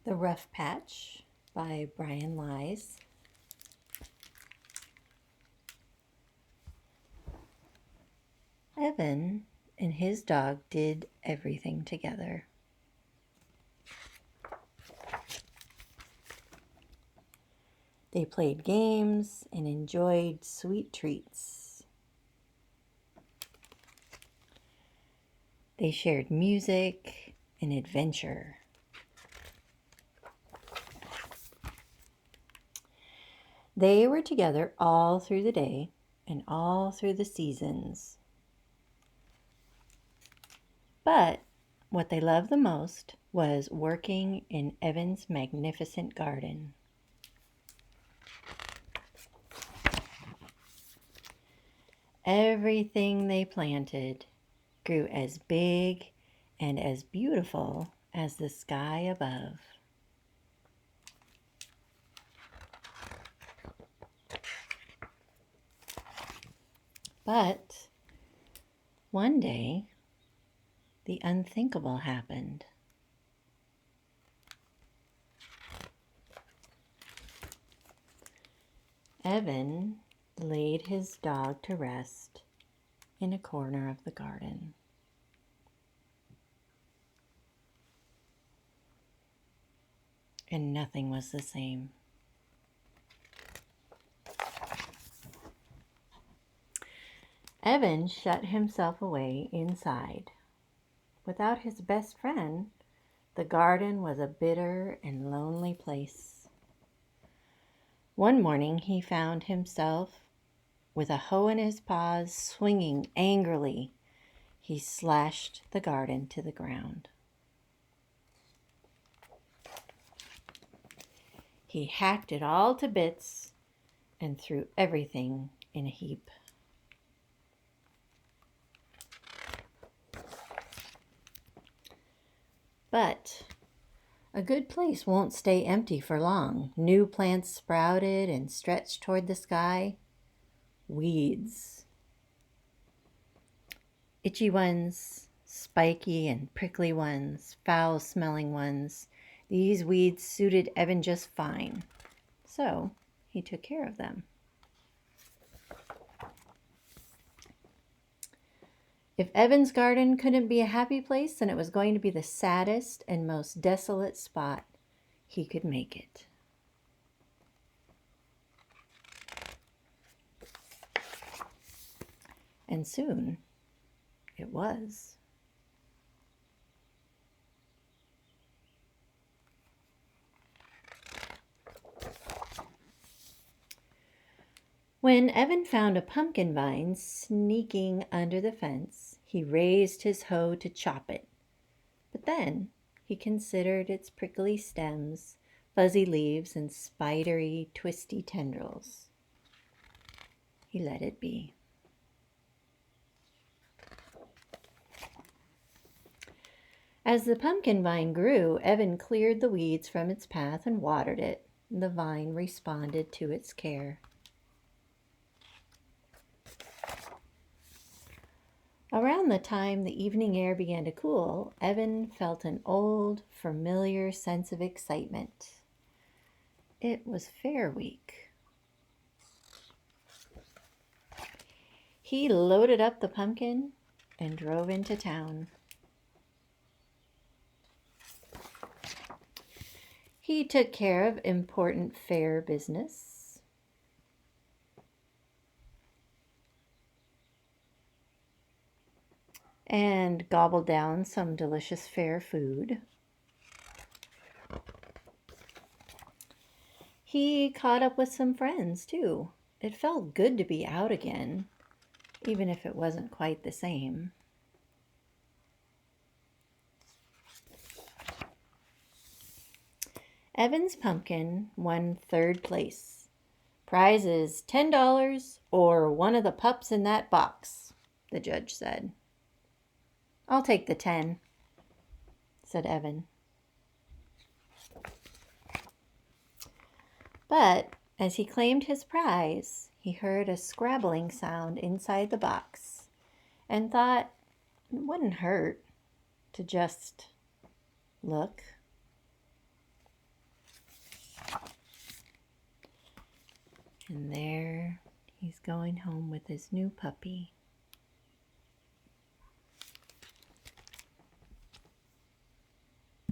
The Rough Patch by Brian Lies. Evan and his dog did everything together. They played games and enjoyed sweet treats. They shared music and adventure. They were together all through the day and all through the seasons. But what they loved the most was working in Evan's magnificent garden. Everything they planted grew as big and as beautiful as the sky above. But one day, the unthinkable happened. Evan laid his dog to rest in a corner of the garden. And nothing was the same. Evan shut himself away inside. Without his best friend, the garden was a bitter and lonely place. One morning he found himself with a hoe in his paws, swinging angrily. He slashed the garden to the ground. He hacked it all to bits and threw everything in a heap. But a good place won't stay empty for long. New plants sprouted and stretched toward the sky. Weeds. Itchy ones, spiky and prickly ones, foul-smelling ones. These weeds suited Evan just fine, so he took care of them. If Evan's garden couldn't be a happy place, then it was going to be the saddest and most desolate spot he could make it. And soon it was. When Evan found a pumpkin vine sneaking under the fence, he raised his hoe to chop it. But then he considered its prickly stems, fuzzy leaves, and spidery, twisty tendrils. He let it be. As the pumpkin vine grew, Evan cleared the weeds from its path and watered it. The vine responded to its care. Around the time the evening air began to cool, Evan felt an old, familiar sense of excitement. It was Fair Week. He loaded up the pumpkin and drove into town. He took care of important fair business. And gobbled down some delicious fair food. He caught up with some friends, too. It felt good to be out again, even if it wasn't quite the same. Evan's pumpkin won third place. Prize is $10 or one of the pups in that box, the judge said. I'll take the 10, said Evan. But as he claimed his prize, he heard a scrabbling sound inside the box and thought it wouldn't hurt to just look. And there he's going home with his new puppy.